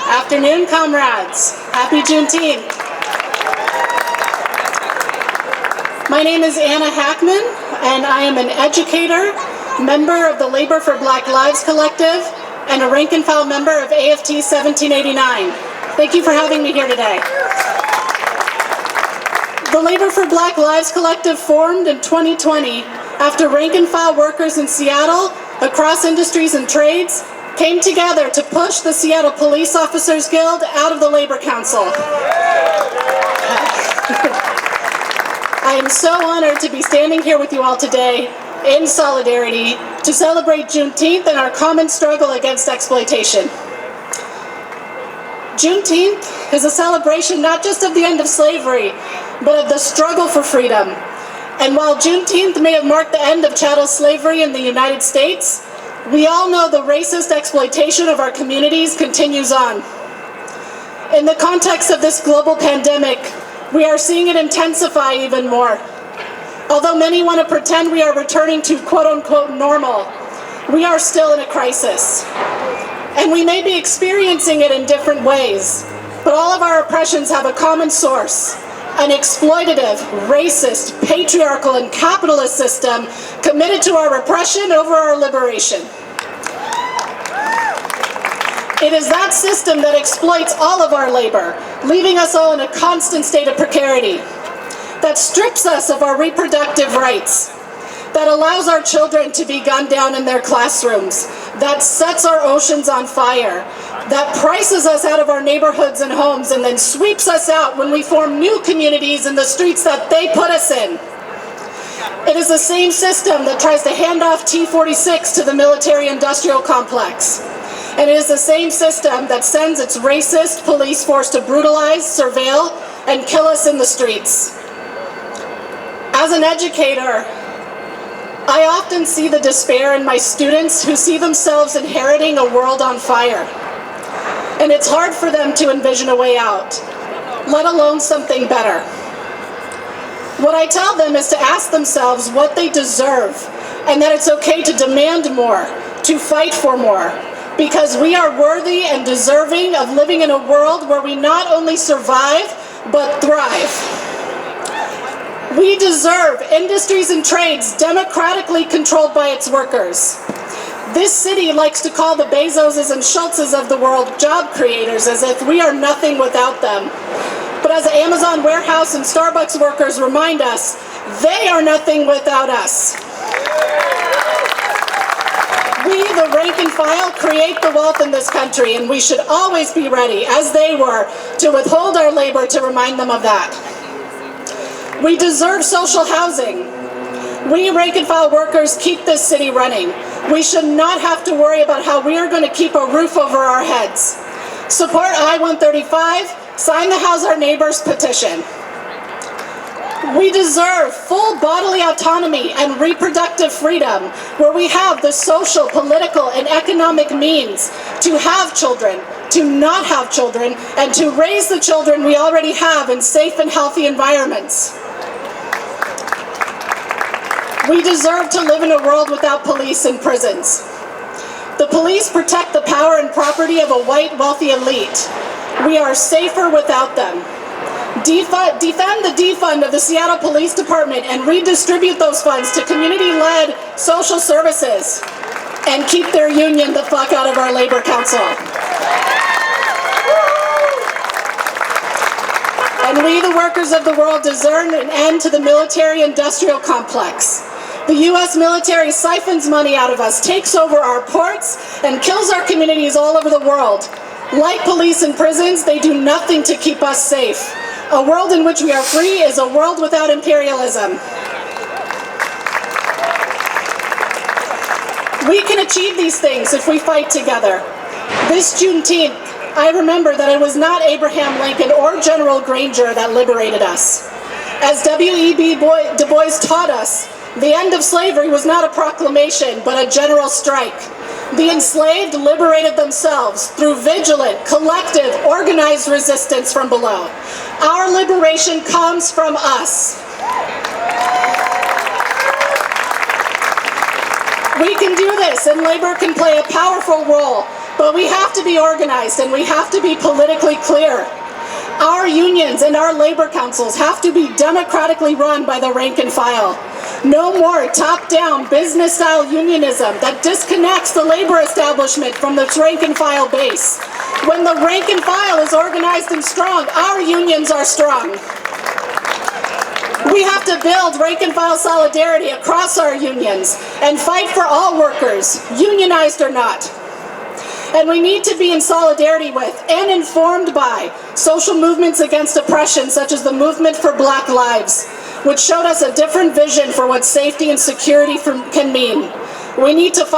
Afternoon, comrades. Happy Juneteenth. My name is Anna Hackman, and I am an educator, member of the Labor for Black Lives Collective, and a rank-and-file member of AFT 1789. Thank you for having me here today. The Labor for Black Lives Collective formed in 2020 after rank-and-file workers in Seattle, across industries and trades, came together to push the Seattle Police Officers Guild out of the Labor Council. I am so honored to be standing here with you all today in solidarity to celebrate Juneteenth and our common struggle against exploitation. Juneteenth is a celebration not just of the end of slavery, but of the struggle for freedom. And while Juneteenth may have marked the end of chattel slavery in the United States, we all know the racist exploitation of our communities continues on. In the context of this global pandemic, we are seeing it intensify even more. Although many want to pretend we are returning to quote-unquote normal, we are still in a crisis. And we may be experiencing it in different ways, but all of our oppressions have a common source: an exploitative, racist, patriarchal, and capitalist system committed to our repression over our liberation. It is that system that exploits all of our labor, leaving us all in a constant state of precarity, that strips us of our reproductive rights, that allows our children to be gunned down in their classrooms, that sets our oceans on fire, that prices us out of our neighborhoods and homes and then sweeps us out when we form new communities in the streets that they put us in. It is the same system that tries to hand off T-46 to the military-industrial complex. And it is the same system that sends its racist police force to brutalize, surveil, and kill us in the streets. As an educator, I often see the despair in my students who see themselves inheriting a world on fire. And it's hard for them to envision a way out, let alone something better. What I tell them is to ask themselves what they deserve, and that it's okay to demand more, to fight for more, because we are worthy and deserving of living in a world where we not only survive, but thrive. We deserve industries and trades democratically controlled by its workers. This city likes to call the Bezoses and Schultzes of the world job creators, as if we are nothing without them. But as Amazon warehouse and Starbucks workers remind us, they are nothing without us. We, the rank and file, create the wealth in this country, and we should always be ready, as they were, to withhold our labor to remind them of that. We deserve social housing. We rank and file workers keep this city running. We should not have to worry about how we are going to keep a roof over our heads. Support I-135, sign the House Our Neighbors petition. We deserve full bodily autonomy and reproductive freedom, where we have the social, political, and economic means to have children, to not have children, and to raise the children we already have in safe and healthy environments. We deserve to live in a world without police and prisons. The police protect the power and property of a white, wealthy elite. We are safer without them. Defund the defund of the Seattle Police Department and redistribute those funds to community-led social services, and keep their union the fuck out of our labor council. And we, the workers of the world, deserve an end to the military-industrial complex. The U.S. military siphons money out of us, takes over our ports, and kills our communities all over the world. Like police and prisons, they do nothing to keep us safe. A world in which we are free is a world without imperialism. We can achieve these things if we fight together. This Juneteenth, I remember that it was not Abraham Lincoln or General Granger that liberated us. As W.E.B. Du Bois taught us, the end of slavery was not a proclamation, but a general strike. The enslaved liberated themselves through vigilant, collective, organized resistance from below. Our liberation comes from us. We can do this, and labor can play a powerful role But we have to be organized and we have to be politically clear. Our unions and our labor councils have to be democratically run by the rank and file. No more top-down business-style unionism that disconnects the labor establishment from its rank and file base. When the rank and file is organized and strong, our unions are strong. We have to build rank and file solidarity across our unions and fight for all workers, unionized or not. And we need to be in solidarity with and informed by social movements against oppression, such as the Movement for Black Lives, which showed us a different vision for what safety and security can mean. We need to fight